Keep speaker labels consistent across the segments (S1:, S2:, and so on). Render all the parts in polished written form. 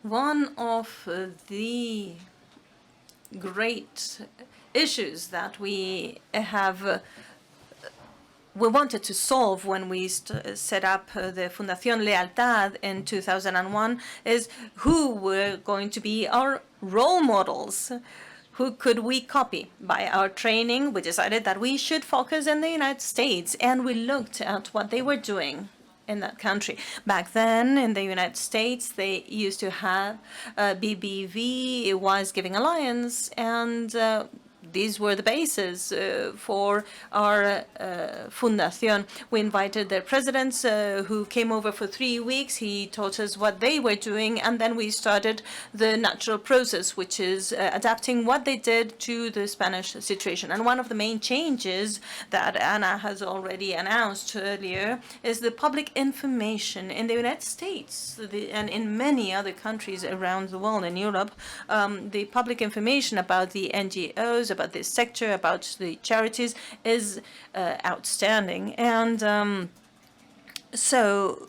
S1: One of the great issues that we wanted to solve when we set up the Fundación Lealtad in 2001 is who were going to be our role models. Who could we copy? By our training, we decided that we should focus in the United States, and we looked at what they were doing in that country. Back then, in the United States, they used to have BBB, it was Giving Alliance, and these were the bases for our Fundación. We invited their presidents who came over for 3 weeks. He taught us what they were doing, and then we started the natural process, which is adapting what they did to the Spanish situation. And one of the main changes that Anna has already announced earlier is the public information in the United States and in many other countries around the world in Europe. The public information about the NGOs, about this sector, about the charities is outstanding. And so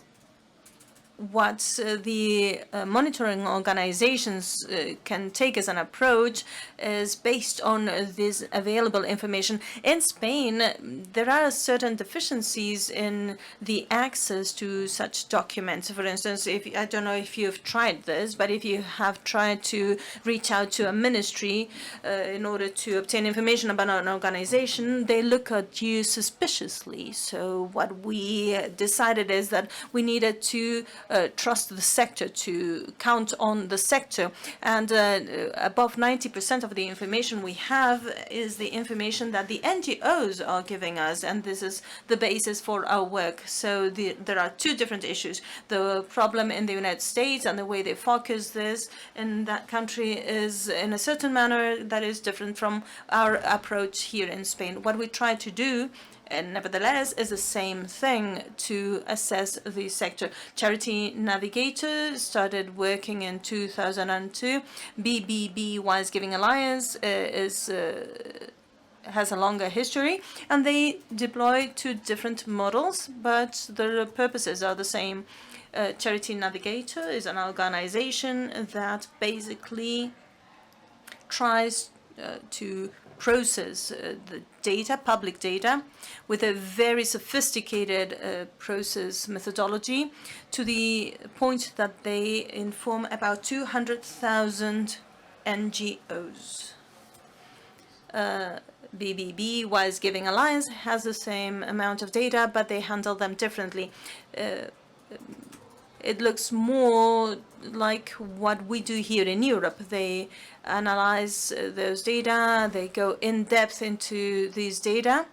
S1: what the monitoring organizations can take as an approach is based on this available information. In Spain, there are certain deficiencies in the access to such documents. For instance, I don't know if you've tried this, but if you have tried to reach out to a ministry in order to obtain information about an organization, they look at you suspiciously. So what we decided is that we needed to trust the sector, to count on the sector. And above 90% of the information we have is the information that the NGOs are giving us, and this is the basis for our work. So there are two different issues. The problem in the United States and the way they focus this in that country is in a certain manner that is different from our approach here in Spain. What we try to do, and nevertheless, is the same thing to assess the sector. Charity Navigator started working in 2002. BBB was Giving Alliance has a longer history, and they deploy two different models, but the purposes are the same. Charity Navigator is an organization that basically tries to process the data, public data, with a very sophisticated process methodology, to the point that they inform about 200,000 NGOs. BBB, Wise Giving Alliance, has the same amount of data, but they handle them differently. It looks more like what we do here in Europe. They analyze those data, they go in depth into these data,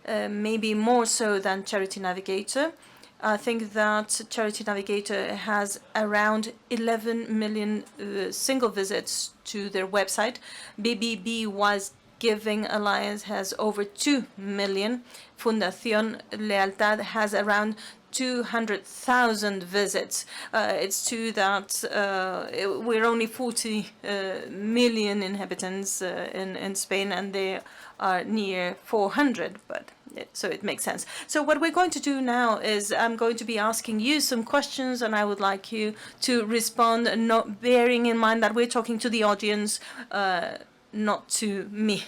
S1: maybe more so than Charity Navigator. I think that Charity Navigator has around 11 million single visits to their website. BBB was Giving Alliance has over 2 million. Fundación Lealtad has around 200,000 visits. It's true that we're only 40 million inhabitants in Spain, and they are near 400, but so it makes sense. So what we're going to do now is I'm going to be asking you some questions, and I would like you to respond, not bearing in mind that we're talking to the audience, not to me.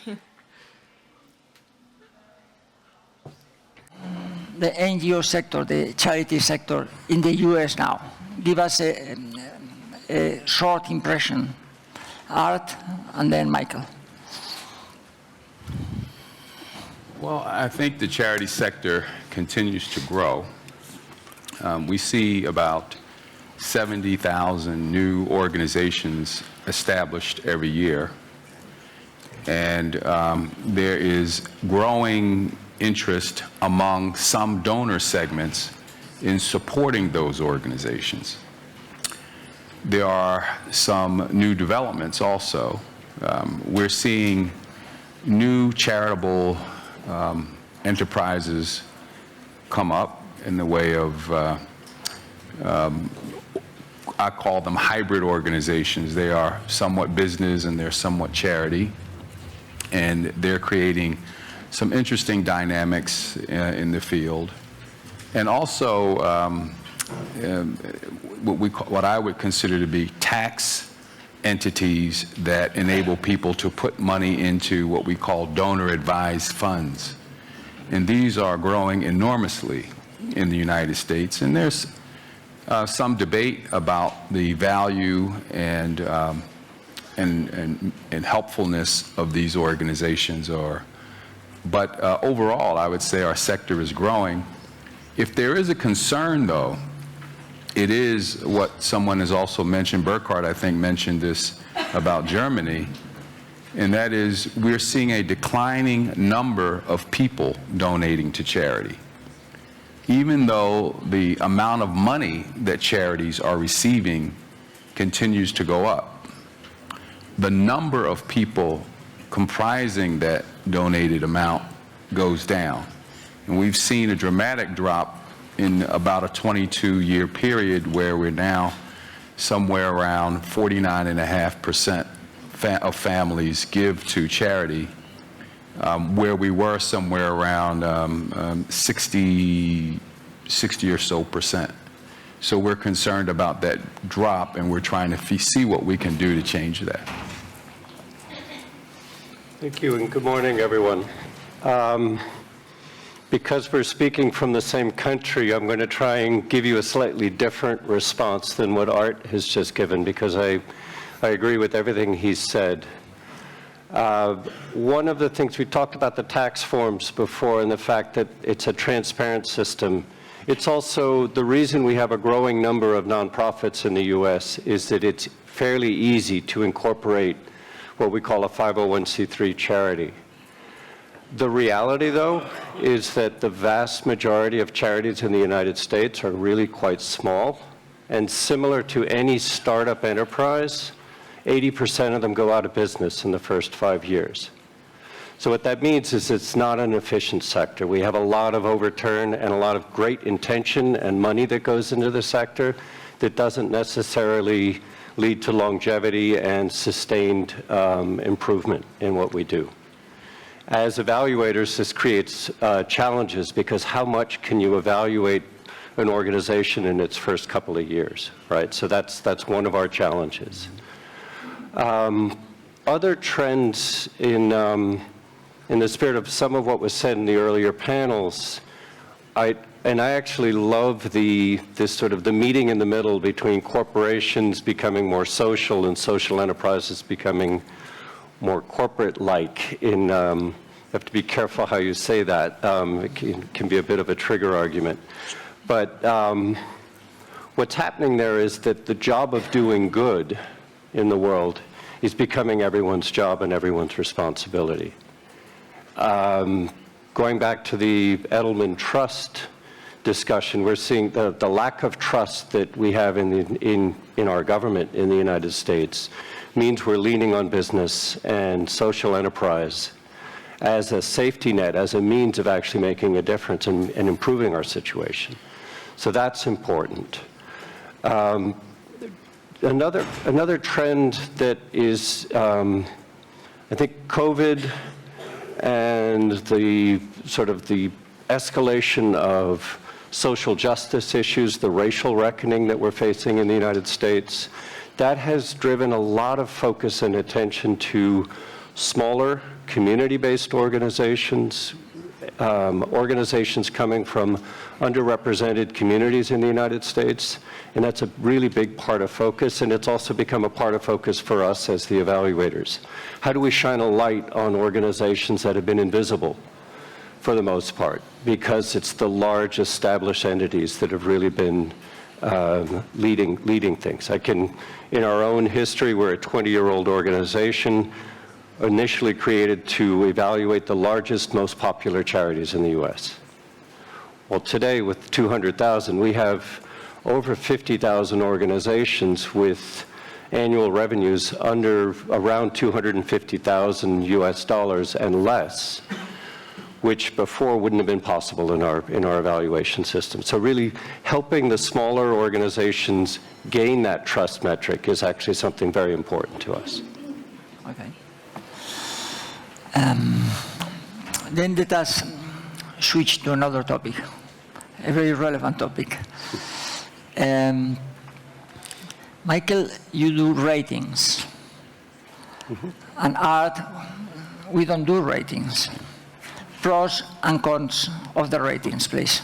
S2: The NGO sector, the charity sector in the US now. Give us a short impression. Art, and then Michael.
S3: Well, I think the charity sector continues to grow. We see about 70,000 new organizations established every year. And there is growing interest among some donor segments in supporting those organizations. There are some new developments also. We're seeing new charitable enterprises come up in the way of, I call them hybrid organizations. They are somewhat business and they're somewhat charity, and they're creating some interesting dynamics in the field. And also, what I would consider to be tax entities that enable people to put money into what we call donor-advised funds. And these are growing enormously in the United States. And there's some debate about the value and helpfulness of these organizations. But overall, I would say our sector is growing. If there is a concern, though, it is what someone has also mentioned, Burkhardt, I think, mentioned this about Germany, and that is we're seeing a declining number of people donating to charity. Even though the amount of money that charities are receiving continues to go up, the number of people comprising that donated amount goes down. And we've seen a dramatic drop in about a 22-year period where we're now somewhere around 49.5% of families give to charity, where we were somewhere around 60 or so percent. So we're concerned about that drop, and we're trying to see what we can do to change that.
S4: Thank you, and good morning, everyone. Because we're speaking from the same country, I'm going to try and give you a slightly different response than what Art has just given, because I agree with everything he's said. One of the things, we talked about the tax forms before and the fact that it's a transparent system. It's also the reason we have a growing number of nonprofits in the US is that it's fairly easy to incorporate what we call a 501c3 charity. The reality, though, is that the vast majority of charities in the United States are really quite small, and similar to any startup enterprise, 80% of them go out of business in the first 5 years. So what that means is it's not an efficient sector. We have a lot of overturn and a lot of great intention and money that goes into the sector that doesn't necessarily lead to longevity and sustained improvement in what we do. As evaluators, this creates challenges, because how much can you evaluate an organization in its first couple of years, right? So that's one of our challenges. Other trends in the spirit of some of what was said in the earlier panels, I actually love this sort of the meeting in the middle between corporations becoming more social and social enterprises becoming more corporate-like. You have to be careful how you say that. It can be a bit of a trigger argument. But what's happening there is that the job of doing good in the world is becoming everyone's job and everyone's responsibility. Going back to the Edelman Trust discussion, we're seeing the lack of trust that we have in our government in the United States means we're leaning on business and social enterprise as a safety net, as a means of actually making a difference and improving our situation. So that's important. Another trend that is, I think COVID and the sort of the escalation of social justice issues, the racial reckoning that we're facing in the United States, that has driven a lot of focus and attention to smaller community-based organizations, organizations coming from underrepresented communities in the United States, and that's a really big part of focus, and it's also become a part of focus for us as the evaluators. How do we shine a light on organizations that have been invisible for the most part, because it's the large established entities that have really been leading things. In our own history, we're a 20-year-old organization, initially created to evaluate the largest, most popular charities in the US. Well, today, with 200,000, we have over 50,000 organizations with annual revenues around 250,000 US dollars and less, which before wouldn't have been possible in our evaluation system. So really helping the smaller organizations gain that trust metric is actually something very important to us.
S2: Okay. Then let us switch to another topic, a very relevant topic. Michael, you do ratings. And Art, we don't do ratings. Pros and cons of the ratings, please.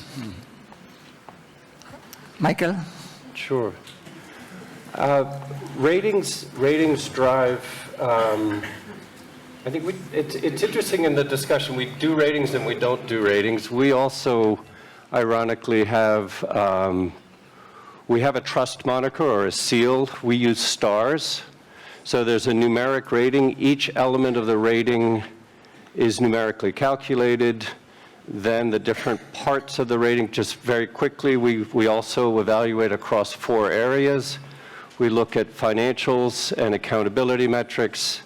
S2: Michael?
S4: Sure. Ratings drive, I think it's interesting in the discussion. We do ratings and we don't do ratings. We also, ironically, have a trust moniker or a seal. We use stars. So there's a numeric rating. Each element of the rating is numerically calculated. Then the different parts of the rating, just very quickly, we also evaluate across 4 areas. We look at financials and accountability metrics.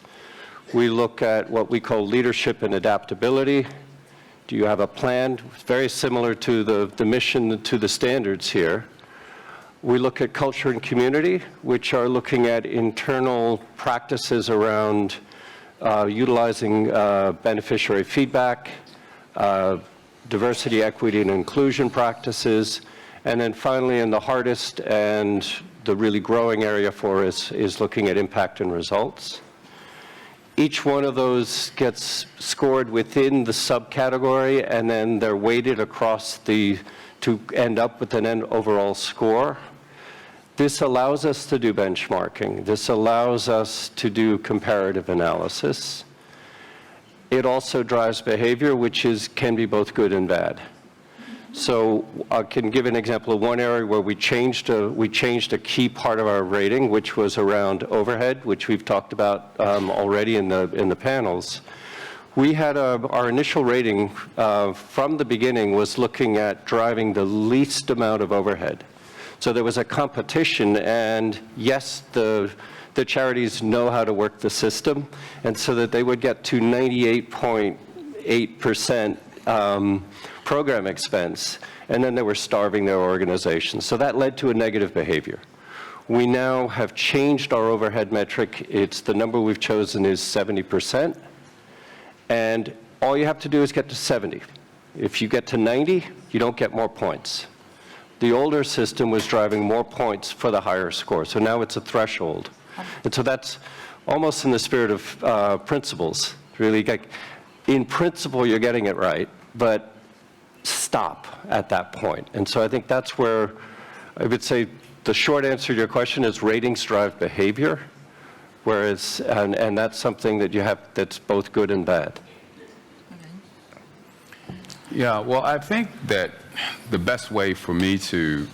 S4: We look at what we call leadership and adaptability. Do you have a plan? Very similar to the mission, to the standards here. We look at culture and community, which are looking at internal practices around utilizing beneficiary feedback, diversity, equity, and inclusion practices. And then finally, in the hardest and the really growing area for us is looking at impact and results. Each one of those gets scored within the subcategory, and then they're weighted across to end up with an overall score. This allows us to do benchmarking. This allows us to do comparative analysis. It also drives behavior, which can be both good and bad. So I can give an example of one area where we changed a key part of our rating, which was around overhead, which we've talked about already in the panels. We had our initial rating from the beginning was looking at driving the least amount of overhead. So there was a competition, and yes, the charities know how to work the system, and so that they would get to 98.8% program expense, and then they were starving their organization. So that led to a negative behavior. We now have changed our overhead metric. The number we've chosen is 70%, and all you have to do is get to 70. If you get to 90, you don't get more points. The older system was driving more points for the higher score, so now it's a threshold. And so that's almost in the spirit of principles. Really, in principle, you're getting it right, but stop at that point. And so I think that's where I would say the short answer to your question is ratings drive behavior, whereas, and that's something that you have that's both good and bad.
S3: Yeah, well, I think that the best way for me to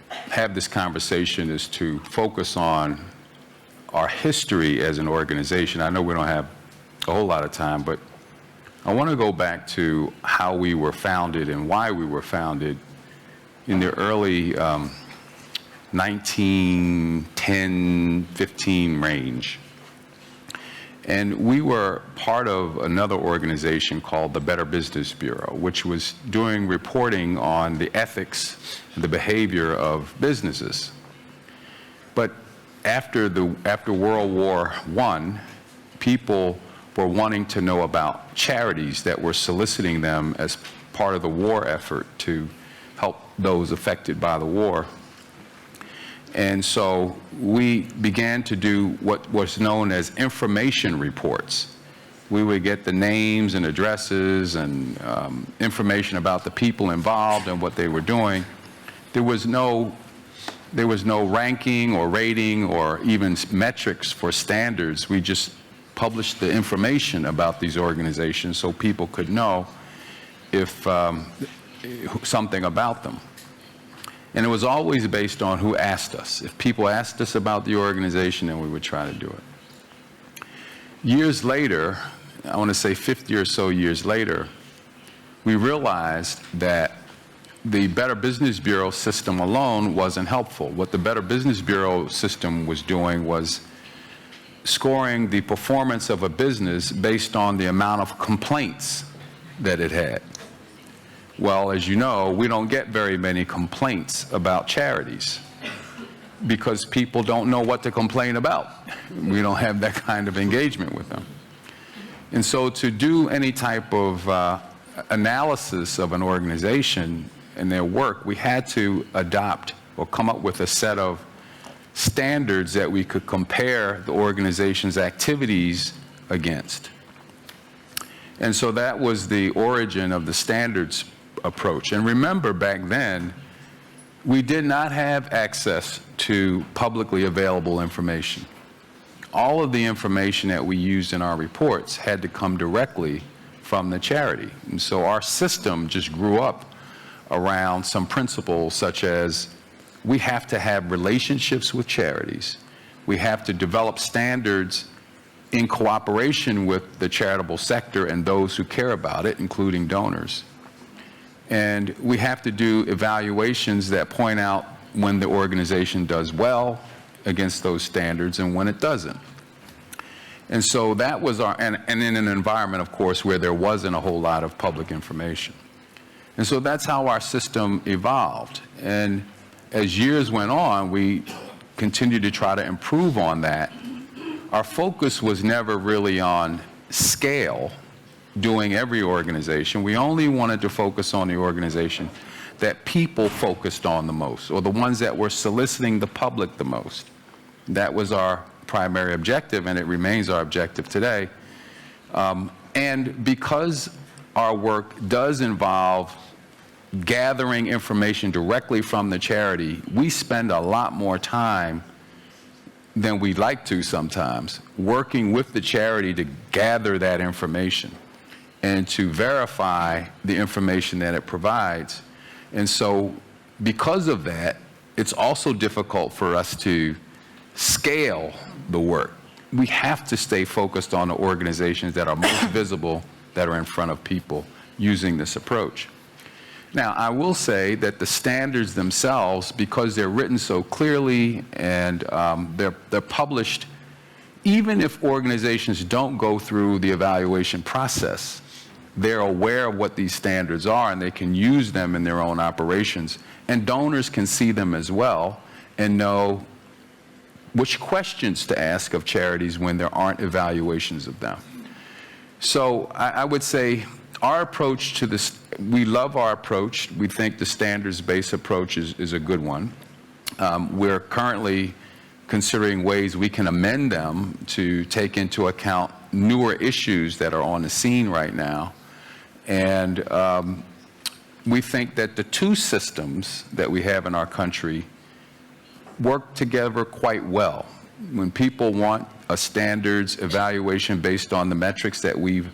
S3: have this conversation is to focus on our history as an organization. I know we don't have a whole lot of time, but I want to go back to how we were founded and why we were founded in the early 1910, 15 range. And we were part of another organization called the Better Business Bureau, which was doing reporting on the ethics and the behavior of businesses. But after World War I, people were wanting to know about charities that were soliciting them as part of the war effort to help those affected by the war. And so we began to do what was known as information reports. We would get the names and addresses and information about the people involved and what they were doing. There was no ranking or rating or even metrics for standards. We just published the information about these organizations so people could know if something about them. And it was always based on who asked us. If people asked us about the organization, then we would try to do it. Years later, I want to say 50 or so years later, we realized that the Better Business Bureau system alone wasn't helpful. What the Better Business Bureau system was doing was scoring the performance of a business based on the amount of complaints that it had. Well, as you know, we don't get very many complaints about charities because people don't know what to complain about. We don't have that kind of engagement with them. And so to do any type of analysis of an organization, their work, we had to adopt or come up with a set of standards that we could compare the organization's activities against. And so that was the origin of the standards approach. And remember, back then, we did not have access to publicly available information. All of the information that we used in our reports had to come directly from the charity. And so our system just grew up around some principles such as we have to have relationships with charities. We have to develop standards in cooperation with the charitable sector and those who care about it, including donors. And we have to do evaluations that point out when the organization does well against those standards and when it doesn't. And so that was our, and in an environment, of course, where there wasn't a whole lot of public information. And so that's how our system evolved. And as years went on, we continued to try to improve on that. Our focus was never really on scale, doing every organization. We only wanted to focus on the organization that people focused on the most, or the ones that were soliciting the public the most. That was our primary objective, and it remains our objective today. And because our work does involve gathering information directly from the charity, we spend a lot more time than we'd like to sometimes working with the charity to gather that information and to verify the information that it provides. And so because of that, it's also difficult for us to scale the work. We have to stay focused on the organizations that are most visible, that are in front of people using this approach. Now, I will say that the standards themselves, because they're written so clearly and they're published, even if organizations don't go through the evaluation process, they're aware of what these standards are and they can use them in their own operations. And donors can see them as well and know which questions to ask of charities when there aren't evaluations of them. So I would say our approach to this, we love our approach. We think the standards-based approach is a good one. We're currently considering ways we can amend them to take into account newer issues that are on the scene right now. And we think that the two systems that we have in our country work together quite well. When people want a standards evaluation based on the metrics that we've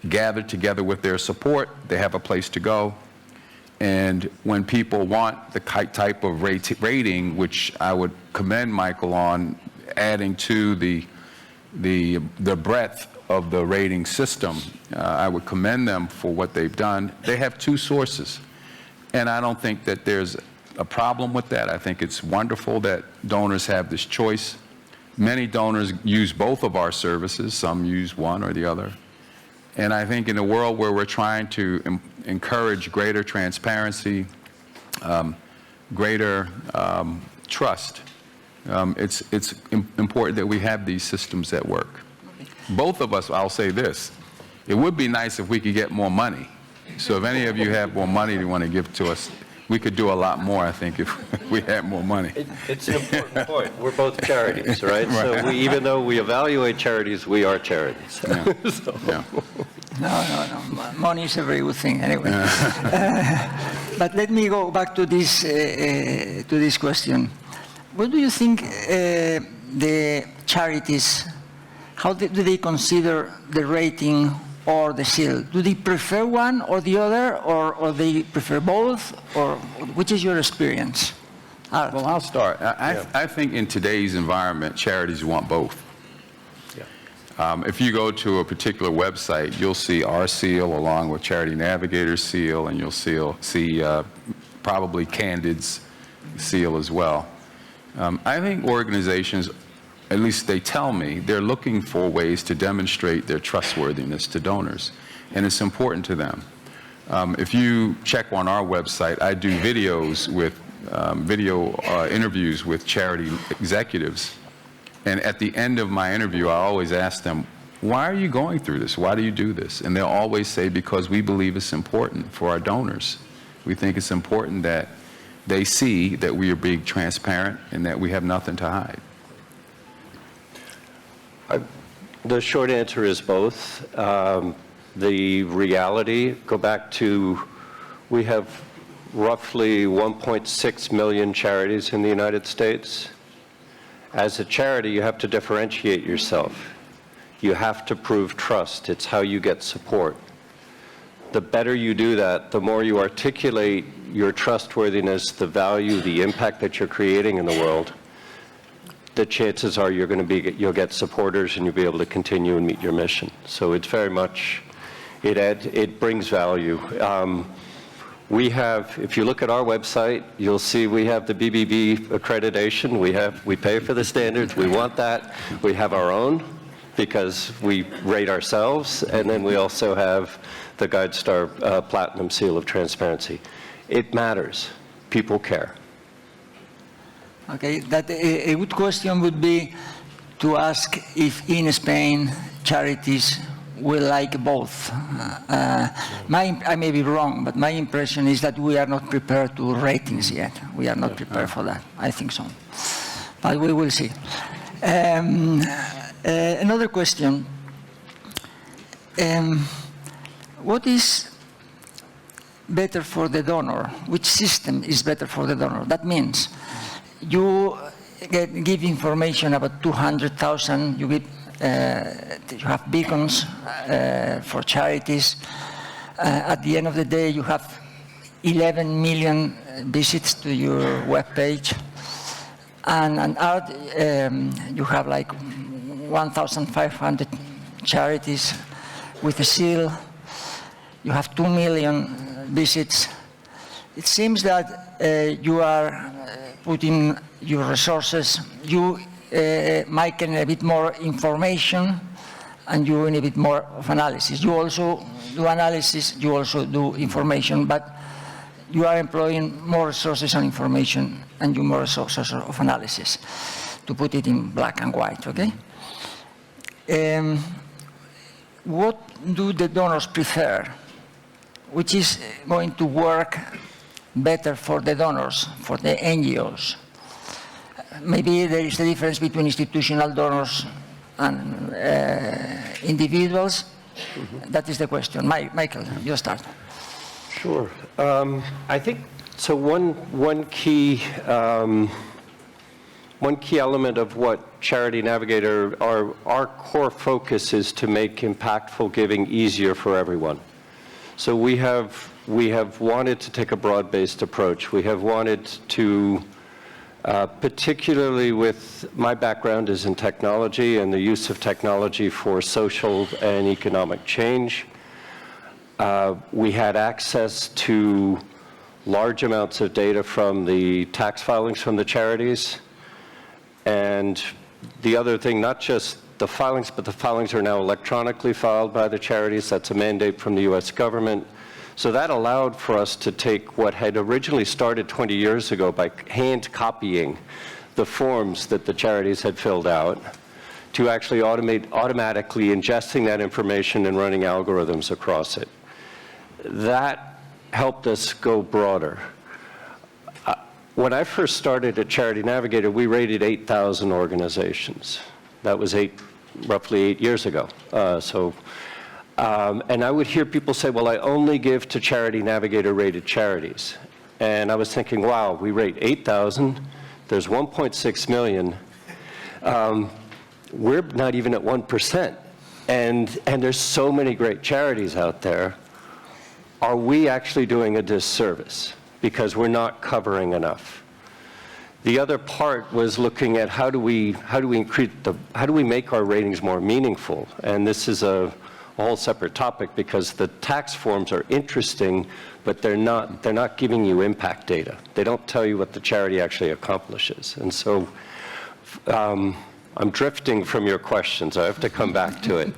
S3: gathered together with their support, they have a place to go. And when people want the type of rating, which I would commend Michael on adding to the breadth of the rating system, I would commend them for what they've done. They have two sources. And I don't think that there's a problem with that. I think it's wonderful that donors have this choice. Many donors use both of our services. Some use one or the other. And I think in a world where we're trying to encourage greater transparency, greater trust, it's important that we have these systems that work. Both of us, I'll say this, it would be nice if we could get more money. So if any of you have more money you want to give to us, we could do a lot more, I think, if we had more money.
S4: It's an important point. We're both charities, right? So even though we evaluate charities, we are charities.
S3: Yeah.
S4: So.
S3: Yeah.
S2: No. Money is a very good thing anyway. But let me go back to this question. What do you think the charities, how do they consider the rating or the seal? Do they prefer one or the other, or they prefer both, or which is your experience? Arr.
S3: Well, I'll start. I think in today's environment, charities want both.
S4: Yeah.
S3: If you go to a particular website, you'll see our seal along with Charity Navigator's seal, and you'll see probably Candid's seal as well. I think organizations, at least they tell me, they're looking for ways to demonstrate their trustworthiness to donors, and it's important to them. If you check on our website, I do videos with interviews with charity executives, and at the end of my interview, I always ask them, why are you going through this? Why do you do this? And they'll always say, because we believe it's important for our donors. We think it's important that they see that we are being transparent and that we have nothing to hide.
S4: The short answer is both. The reality, go back to, we have roughly 1.6 million charities in the United States. As a charity, you have to differentiate yourself. You have to prove trust. It's how you get support. The better you do that, the more you articulate your trustworthiness, the value, the impact that you're creating in the world, the chances are you'll get supporters and you'll be able to continue and meet your mission. So it's very much, it brings value. We have, if you look at our website, you'll see we have the BBB accreditation. We pay for the standards. We want that. We have our own because we rate ourselves, and then we also have the GuideStar Platinum Seal of Transparency. It matters. People care.
S2: Okay, that a good question would be to ask if in Spain charities will like both. I may be wrong, but my impression is that we are not prepared to ratings yet. We are not prepared for that. I think so. But we will see. Another question. What is better for the donor? Which system is better for the donor? That means you give information about 200,000, you have beacons for charities. At the end of the day, you have 11 million visits to your webpage. And Arr, you have like 1,500 charities with a seal. You have 2 million visits. It seems that you are putting your resources, you make a bit more information, and you need a bit more of analysis. You also do analysis, you also do information, but you are employing more resources on information and you more resources of analysis, to put it in black and white, okay? What do the donors prefer? Which is going to work better for the donors, for the NGOs? Maybe there is a difference between institutional donors and individuals. That is the question. Michael, you start.
S4: Sure. I think so. One key element of what Charity Navigator, our core focus is to make impactful giving easier for everyone. So we have wanted to take a broad-based approach. We have wanted to, particularly with my background is in technology and the use of technology for social and economic change. We had access to large amounts of data from the tax filings from the charities. And the other thing, not just the filings, but the filings are now electronically filed by the charities. That's a mandate from the US government. So that allowed for us to take what had originally started 20 years ago by hand copying the forms that the charities had filled out to actually automatically ingesting that information and running algorithms across it. That helped us go broader. When I first started at Charity Navigator, we rated 8,000 organizations. That was roughly 8 years ago. And I would hear people say, well, I only give to Charity Navigator rated charities. And I was thinking, wow, we rate 8,000, there's 1.6 million. We're not even at 1%. And there's so many great charities out there. Are we actually doing a disservice? Because we're not covering enough. The other part was looking at how do we make our ratings more meaningful? And this is a whole separate topic because the tax forms are interesting, but they're not giving you impact data. They don't tell you what the charity actually accomplishes. And so I'm drifting from your questions. I have to come back to it.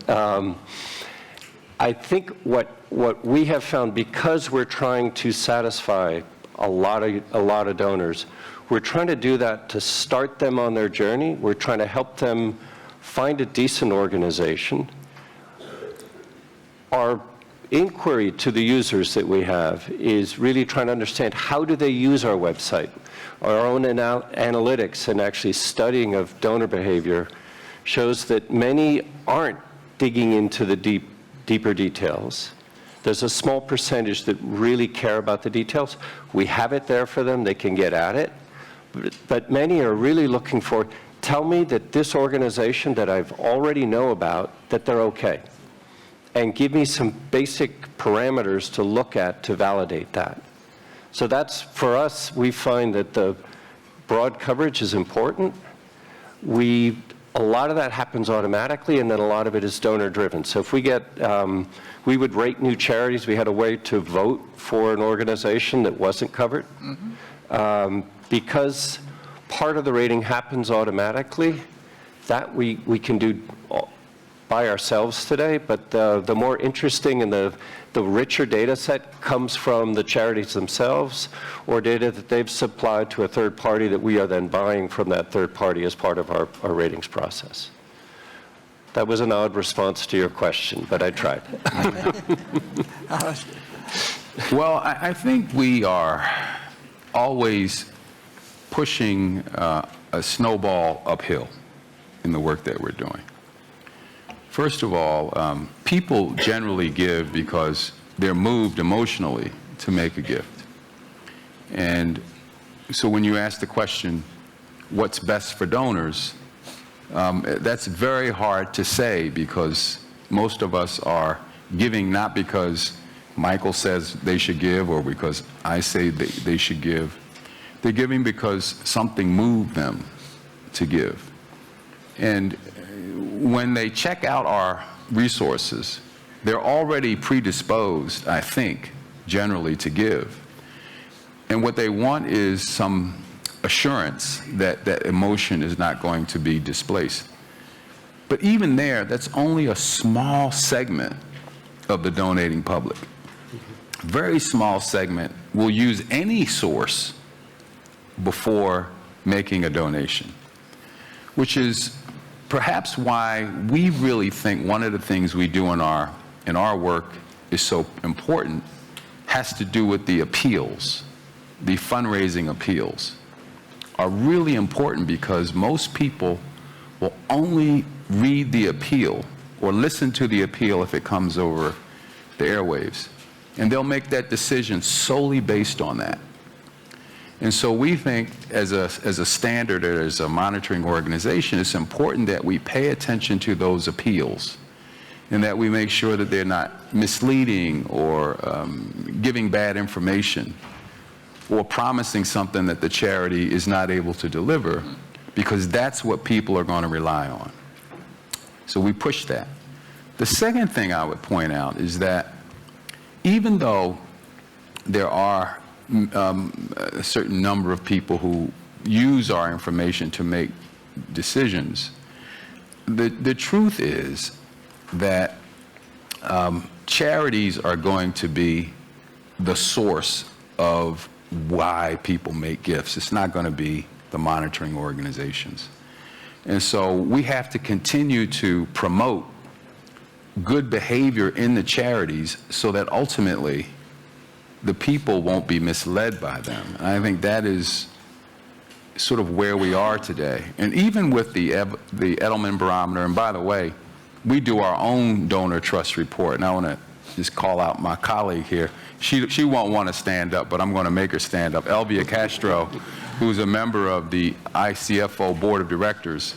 S4: I think what we have found, because we're trying to satisfy a lot of donors, we're trying to do that to start them on their journey. We're trying to help them find a decent organization. Our inquiry to the users that we have is really trying to understand how do they use our website. Our own analytics and actually studying of donor behavior shows that many aren't digging into the deeper details. There's a small percentage that really care about the details. We have it there for them. They can get at it. But many are really looking for, tell me that this organization that I've already know about, that they're okay. And give me some basic parameters to look at to validate that. So that's, for us, we find that the broad coverage is important. A lot of that happens automatically, and then a lot of it is donor-driven. So if we get, we would rate new charities. We had a way to vote for an organization that wasn't covered. Because part of the rating happens automatically, that we can do by ourselves today, but the more interesting and the richer data set comes from the charities themselves or data that they've supplied to a third party that we are then buying from that third party as part of our ratings process. That was an odd response to your question, but I tried.
S3: Well, I think we are always pushing a snowball uphill in the work that we're doing. First of all, people generally give because they're moved emotionally to make a gift. And so when you ask the question, what's best for donors, that's very hard to say because most of us are giving not because Michael says they should give or because I say they should give. They're giving because something moved them to give. And when they check out our resources, they're already predisposed, I think, generally to give. And what they want is some assurance that that emotion is not going to be displaced. But even there, that's only a small segment of the donating public. Very small segment will use any source before making a donation, which is perhaps why we really think one of the things we do in our work is so important has to do with the appeals. The fundraising appeals are really important because most people will only read the appeal or listen to the appeal if it comes over the airwaves. And they'll make that decision solely based on that. And so we think as a standard or as a monitoring organization, it's important that we pay attention to those appeals and that we make sure that they're not misleading or giving bad information or promising something that the charity is not able to deliver, because that's what people are going to rely on. So we push that. The second thing I would point out is that even though there are a certain number of people who use our information to make decisions, the truth is that charities are going to be the source of why people make gifts. It's not going to be the monitoring organizations. And so we have to continue to promote good behavior in the charities so that ultimately the people won't be misled by them. And I think that is sort of where we are today. And even with the Edelman Barometer, and by the way, we do our own donor trust report. And I want to just call out my colleague here. She won't want to stand up, but I'm going to make her stand up. Elvia Castro, who's a member of the ICFO Board of Directors,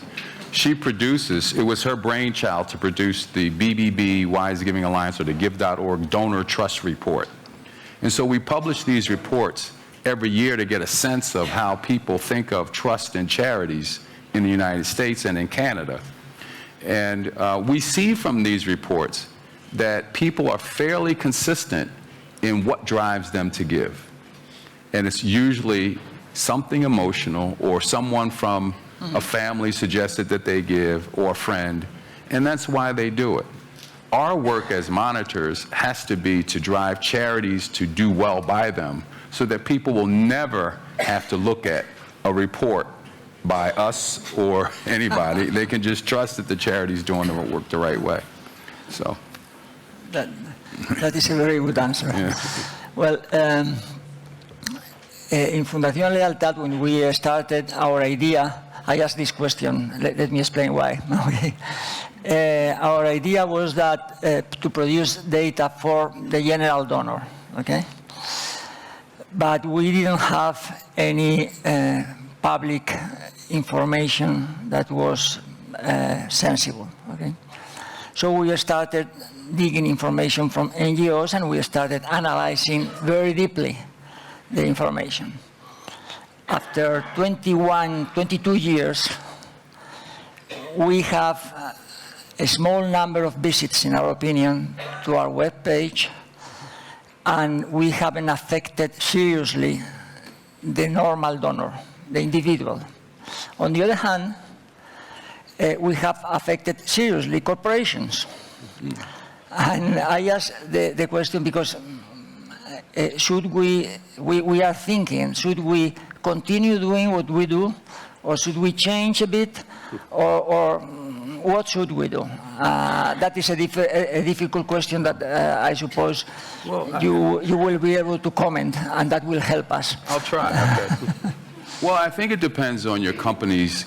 S3: she produces, it was her brainchild to produce the BBB Wise Giving Alliance or the Give.org Donor Trust Report. And so we publish these reports every year to get a sense of how people think of trust in charities in the United States and in Canada. And we see from these reports that people are fairly consistent in what drives them to give. And it's usually something emotional or someone from a family suggested that they give or a friend, and that's why they do it. Our work as monitors has to be to drive charities to do well by them so that people will never have to look at a report by us or anybody. They can just trust that the charity's doing the work the right way. So.
S2: That is a very good answer.
S3: Yeah.
S2: Well, in Fundación Lealtad, when we started our idea, I asked this question. Let me explain why. Okay. Our idea was that to produce data for the general donor. Okay. But we didn't have any public information that was sensible. Okay. So we started digging information from NGOs, and we started analyzing very deeply the information. After 22 years, we have a small number of visits, in our opinion, to our webpage, and we haven't affected seriously the normal donor, the individual. On the other hand, we have affected seriously corporations. And I ask the question because should we are thinking, should we continue doing what we do, or should we change a bit, or what should we do? That is a difficult question that I suppose you will be able to comment, and that will help us.
S3: I'll try. Okay. Well, I think it depends on your country's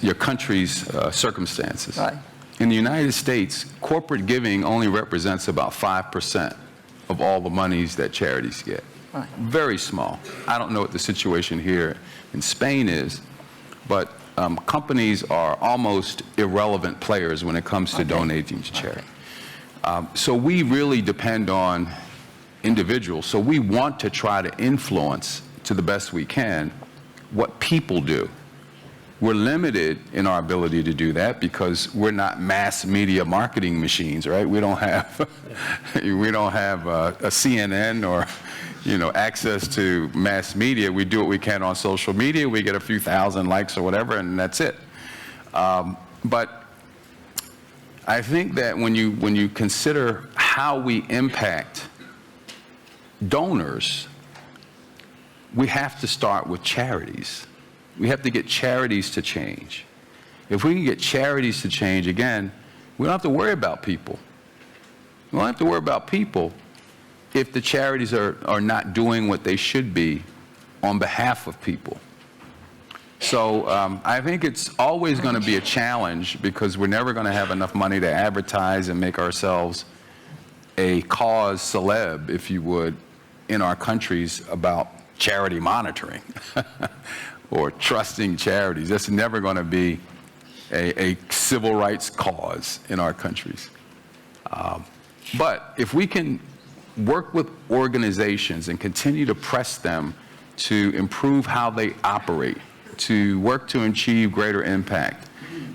S3: circumstances.
S2: Right.
S3: In the United States, corporate giving only represents about 5% of all the monies that charities get.
S2: Right.
S3: Very small. I don't know what the situation here in Spain is, but companies are almost irrelevant players when it comes to donating to charity. So we really depend on individuals. So we want to try to influence, to the best we can, what people do. We're limited in our ability to do that because we're not mass media marketing machines, right? We don't have a CNN or access to mass media. We do what we can on social media. We get a few thousand likes or whatever, and that's it. But I think that when you consider how we impact donors, we have to start with charities. We have to get charities to change. If we can get charities to change, again, we don't have to worry about people. We don't have to worry about people if the charities are not doing what they should be on behalf of people. So I think it's always going to be a challenge because we're never going to have enough money to advertise and make ourselves a cause celeb, if you would, in our countries about charity monitoring or trusting charities. That's never going to be a civil rights cause in our countries. But if we can work with organizations and continue to press them to improve how they operate, to work to achieve greater impact,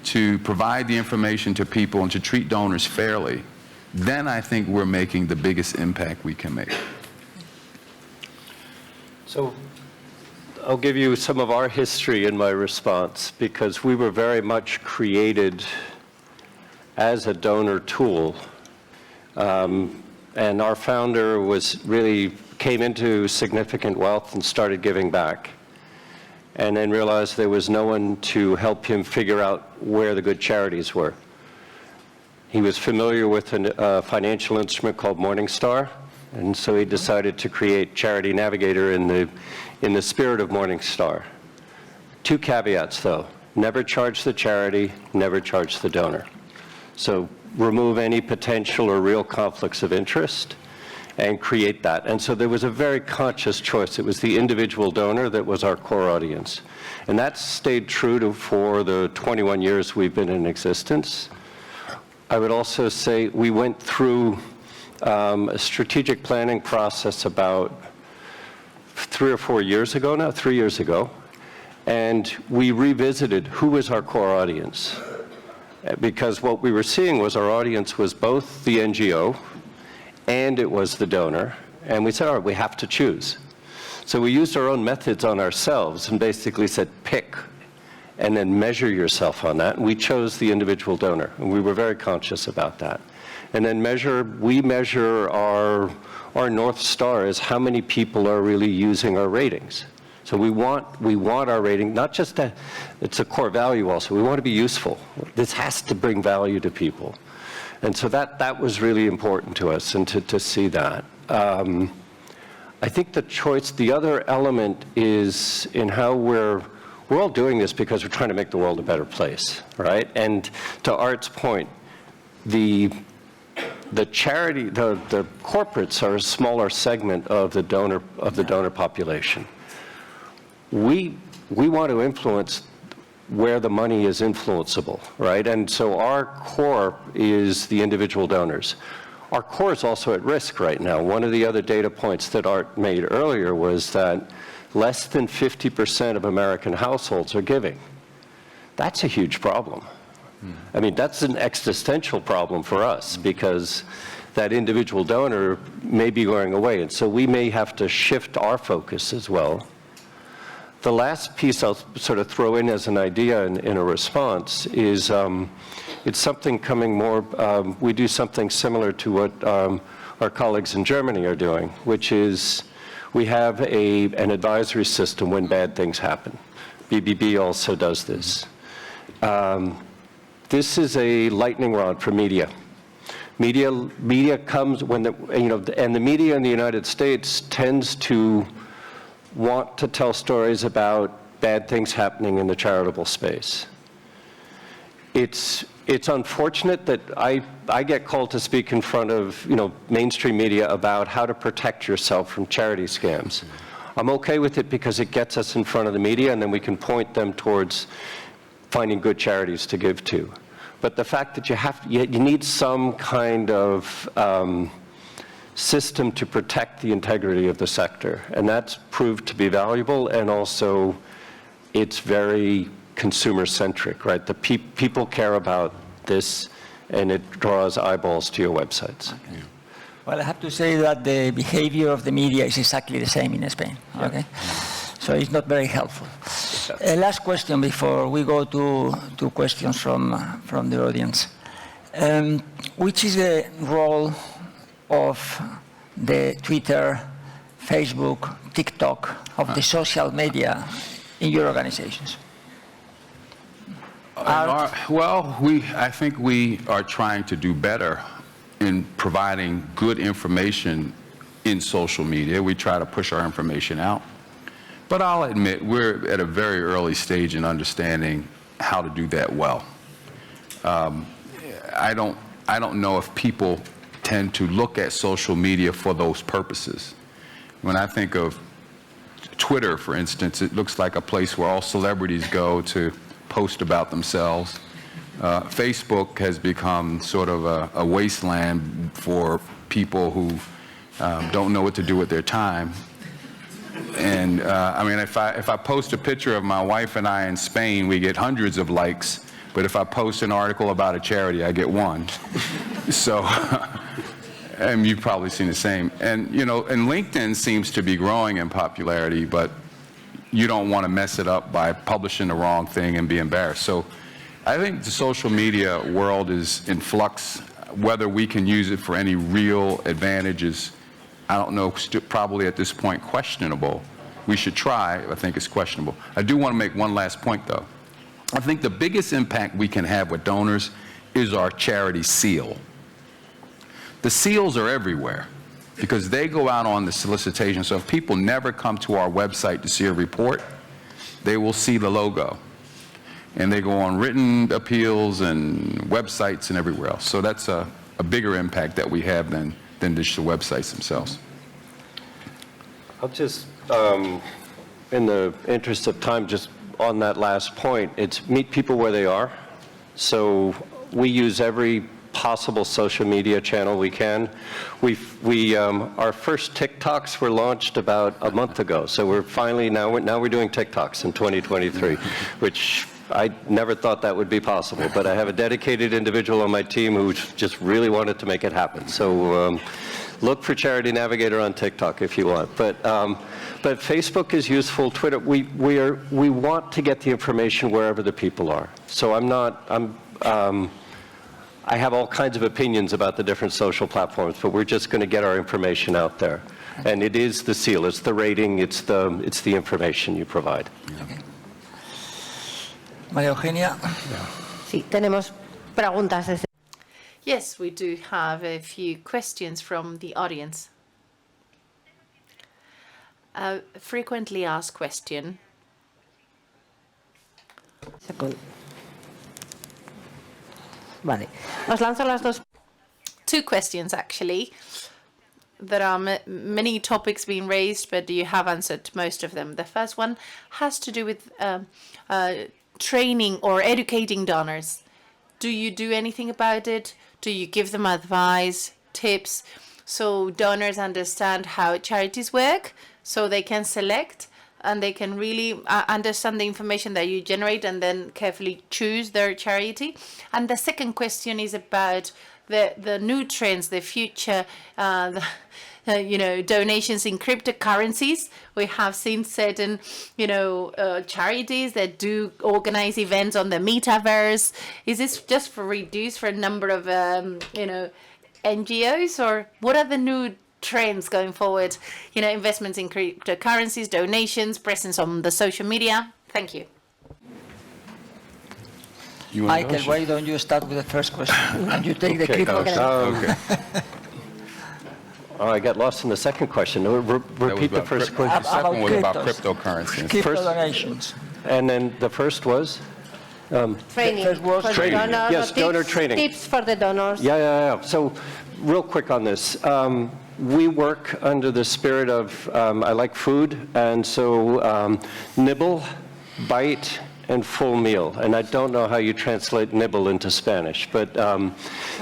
S3: to provide the information to people and to treat donors fairly, then I think we're making the biggest impact we can make.
S4: So I'll give you some of our history in my response, because we were very much created as a donor tool. And our founder came into significant wealth and started giving back, and then realized there was no one to help him figure out where the good charities were. He was familiar with a financial instrument called Morningstar, and so he decided to create Charity Navigator in the spirit of Morningstar. Two caveats, though: never charge the charity, never charge the donor. So remove any potential or real conflicts of interest and create that. And so there was a very conscious choice. It was the individual donor that was our core audience. And that stayed true for the 21 years we've been in existence. I would also say we went through a strategic planning process about 3 or 4 years ago now, 3 years ago, and we revisited who was our core audience. Because what we were seeing was our audience was both the NGO and it was the donor, and we said, all right, we have to choose. So we used our own methods on ourselves and basically said, pick, and then measure yourself on that. And we chose the individual donor, and we were very conscious about that. And then we measure our North Star is how many people are really using our ratings. So we want our rating, not just it's a core value also, we want to be useful. This has to bring value to people. And so that was really important to us, and to see that. I think the other element is in how we're all doing this because we're trying to make the world a better place, right? And to Art's point, the charity, the corporates are a smaller segment of the donor population. We want to influence where the money is influenceable, right? And so our core is the individual donors. Our core is also at risk right now. One of the other data points that Art made earlier was that less than 50% of American households are giving. That's a huge problem. I mean, that's an existential problem for us because that individual donor may be going away, and so we may have to shift our focus as well. The last piece I'll sort of throw in as an idea in a response is it's something coming more, we do something similar to what our colleagues in Germany are doing, which is we have an advisory system when bad things happen. BBB also does this. This is a lightning rod for media. Media comes when and the media in the United States tends to want to tell stories about bad things happening in the charitable space. It's unfortunate that I get called to speak in front of mainstream media about how to protect yourself from charity scams. I'm okay with it because it gets us in front of the media, and then we can point them towards finding good charities to give to. But the fact that you need some kind of system to protect the integrity of the sector, and that's proved to be valuable, and also it's very consumer-centric, right? The people care about this, and it draws eyeballs to your websites.
S2: Okay. Yeah. Well, I have to say that the behavior of the media is exactly the same in Spain, okay? So it's not very helpful. Last question before we go to questions from the audience. Which is the role of the Twitter, Facebook, TikTok, of the social media in your organizations?
S3: Well, I think we are trying to do better in providing good information in social media. We try to push our information out. But I'll admit, we're at a very early stage in understanding how to do that well. I don't know if people tend to look at social media for those purposes. When I think of Twitter, for instance, it looks like a place where all celebrities go to post about themselves. Facebook has become sort of a wasteland for people who don't know what to do with their time. And I mean, if I post a picture of my wife and I in Spain, we get hundreds of likes. But if I post an article about a charity, I get one. So, and you've probably seen the same. And and LinkedIn seems to be growing in popularity, but you don't want to mess it up by publishing the wrong thing and be embarrassed. So, I think the social media world is in flux. Whether we can use it for any real advantages, I don't know, probably at this point questionable. We should try, I think it's questionable. I do want to make one last point though. I think the biggest impact we can have with donors is our charity seal. The seals are everywhere because they go out on the solicitation. So if people never come to our website to see a report, they will see the logo. And they go on written appeals and websites and everywhere else. So that's a bigger impact that we have than just the websites themselves.
S4: I'll just, in the interest of time, just on that last point, it's meet people where they are. So we use every possible social media channel we can. Our first TikToks were launched about a month ago. So we're finally, now we're doing TikToks in 2023, which I never thought that would be possible, but I have a dedicated individual on my team who just really wanted to make it happen. So look for Charity Navigator on TikTok if you want. But Facebook is useful. Twitter, we want to get the information wherever the people are. So I have all kinds of opinions about the different social platforms, but we're just going to get our information out there. And it is the seal, it's the rating, it's the information you provide.
S2: Okay. María Eugenia.
S5: Sí, tenemos preguntas desde... Yes, we do have a few questions from the audience. A frequently asked question.
S6: Vale. Os lanzo las dos.
S5: Two questions, actually. There are many topics being raised, but you have answered most of them. The first one has to do with training or educating donors. Do you do anything about it? Do you give them advice, tips, so donors understand how charities work, so they can select and they can really understand the information that you generate and then carefully choose their charity? And the second question is about the new trends, the future, donations in cryptocurrencies. We have seen certain, charities that do organize events on the metaverse. Is this just for reduce for a number of, NGOs, or what are the new trends going forward? Investments in cryptocurrencies, donations, presence on the social media. Thank you.
S2: Michael, why don't you start with the first question and you take the crypto?
S3: Okay.
S4: I got lost in the second question. Repeat the first question.
S3: The second one was about
S2: cryptos.
S3: cryptocurrencies.
S2: Crypto donations.
S4: And then the first was?
S6: Training.
S2: First was
S6: for
S4: training.
S6: the donors,
S4: Yes,
S6: tips,
S4: donor training.
S6: Tips for the donors.
S4: Yeah. So real quick on this. We work under the spirit of, I like food, and so nibble, bite, and full meal. And I don't know how you translate nibble into Spanish, but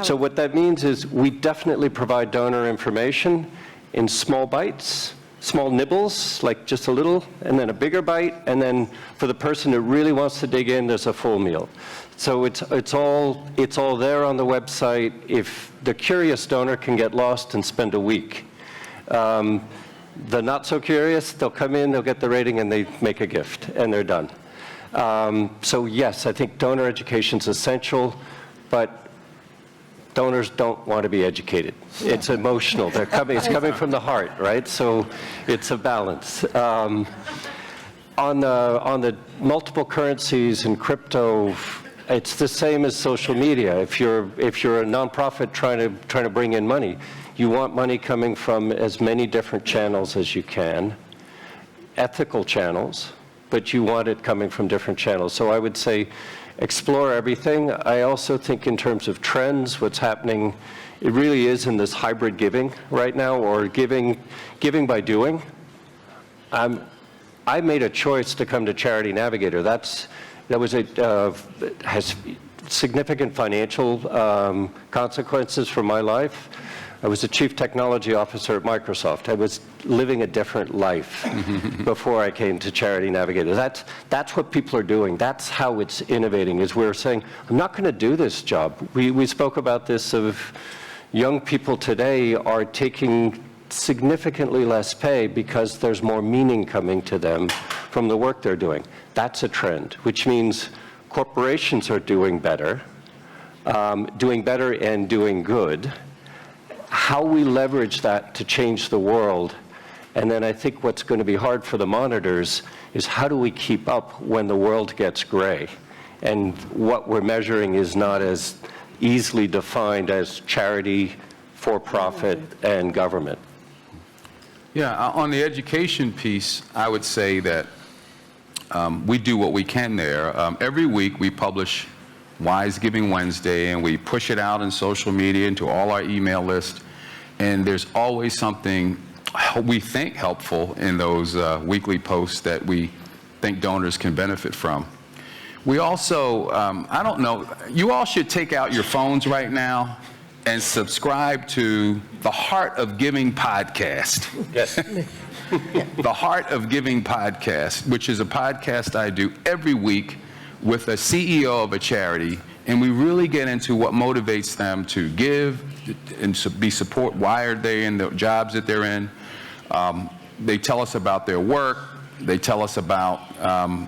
S4: so what that means is we definitely provide donor information in small bites, small nibbles, like just a little, and then a bigger bite, and then for the person who really wants to dig in, there's a full meal. So it's all there on the website. If the curious donor can get lost and spend a week. The not so curious, they'll come in, they'll get the rating, and they make a gift, and they're done. So yes, I think donor education is essential, but donors don't want to be educated. It's emotional. It's coming from the heart, right? So it's a balance. On the multiple currencies and crypto, it's the same as social media. If you're a nonprofit trying to bring in money, you want money coming from as many different channels as you can, ethical channels, but you want it coming from different channels. So I would say explore everything. I also think in terms of trends, what's happening, it really is in this hybrid giving right now, or giving by doing. I made a choice to come to Charity Navigator. Has significant financial consequences for my life. I was the chief technology officer at Microsoft. I was living a different life before I came to Charity Navigator. That's what people are doing. That's how it's innovating, is we're saying, I'm not going to do this job. We spoke about this of young people today are taking significantly less pay because there's more meaning coming to them from the work they're doing. That's a trend, which means corporations are doing better and doing good. How we leverage that to change the world, and then I think what's going to be hard for the monitors is how do we keep up when the world gets gray, and what we're measuring is not as easily defined as charity, for-profit, and government.
S3: Yeah, on the education piece, I would say that we do what we can there. Every week we publish Wise Giving Wednesday, and we push it out in social media into all our email list. And there's always something we think helpful in those weekly posts that we think donors can benefit from. We also, I don't know, you all should take out your phones right now and subscribe to the Heart of Giving podcast.
S4: Yes.
S3: The Heart of Giving podcast, which is a podcast I do every week with a CEO of a charity, and we really get into what motivates them to give and be support. Why are they in the jobs that they're in? They tell us about their work. They tell us about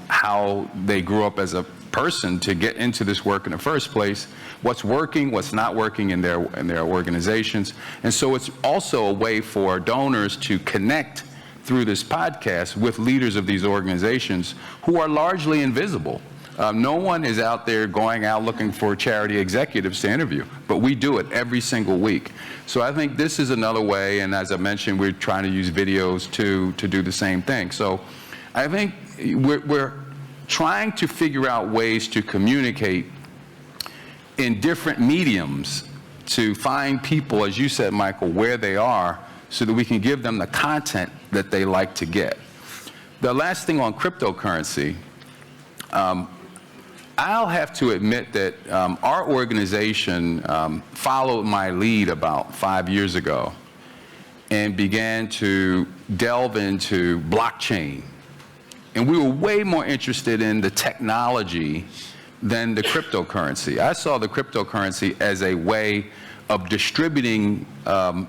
S3: how they grew up as a person to get into this work in the first place, what's working, what's not working in their organizations. And so it's also a way for donors to connect through this podcast with leaders of these organizations who are largely invisible. No one is out there going out looking for charity executives to interview, but we do it every single week. So I think this is another way, and as I mentioned, we're trying to use videos to do the same thing. So I think we're trying to figure out ways to communicate in different mediums to find people, as you said, Michael, where they are, so that we can give them the content that they like to get. The last thing on cryptocurrency, I'll have to admit that our organization followed my lead about 5 years ago and began to delve into blockchain. And we were way more interested in the technology than the cryptocurrency. I saw the cryptocurrency as a way of distributing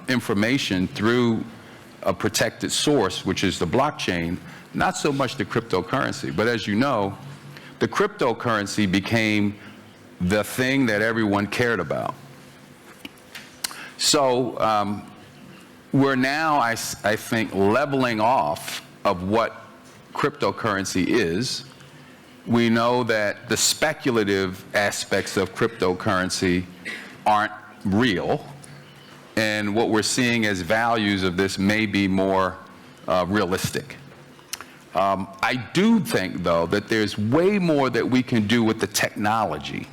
S3: information through a protected source, which is the blockchain, not so much the cryptocurrency. But as you know, the cryptocurrency became the thing that everyone cared about. So we're now, I think, leveling off of what cryptocurrency is. We know that the speculative aspects of cryptocurrency aren't real, and what we're seeing as values of this may be more realistic. I do think, though, that there's way more that we can do with the technology,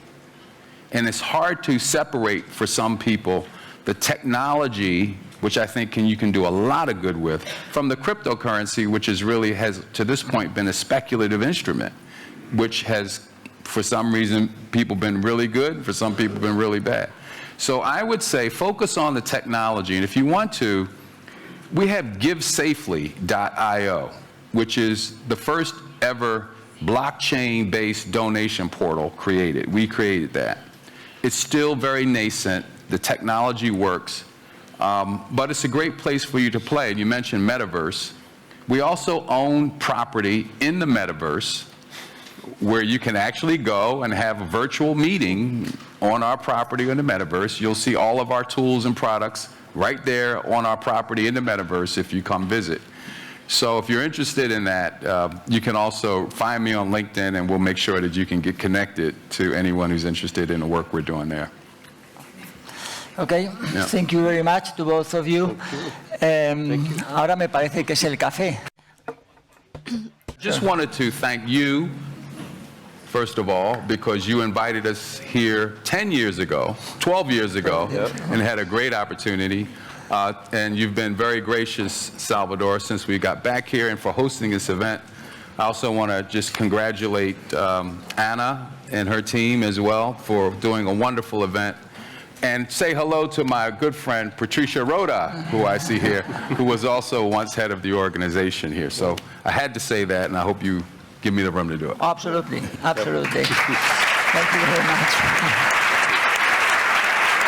S3: and it's hard to separate for some people the technology, which I think you can do a lot of good with, from the cryptocurrency, which has really to this point been a speculative instrument, which has, for some reason, people been really good, for some people been really bad. So I would say focus on the technology, and if you want to, we have GiveSafely.io, which is the first ever blockchain-based donation portal created. We created that. It's still very nascent. The technology works, but it's a great place for you to play. And you mentioned metaverse. We also own property in the metaverse where you can actually go and have a virtual meeting on our property in the metaverse. You'll see all of our tools and products right there on our property in the metaverse if you come visit. So if you're interested in that, you can also find me on LinkedIn, and we'll make sure that you can get connected to anyone who's interested in the work we're doing there.
S2: Okay,
S3: Yeah.
S2: Thank you very much to both of you. Ahora me parece que es el café.
S3: Just wanted to thank you, first of all, because you invited us here 10 years ago, 12 years ago, and had a great opportunity. And you've been very gracious, Salvador, since we got back here and for hosting this event. I also want to just congratulate Anna and her team as well for doing a wonderful event. And say hello to my good friend, Patricia Rhoda, who I see here, who was also once head of the organization here. So I had to say that, and I hope you give me the room to do it.
S2: Absolutely, absolutely. Thank you very much.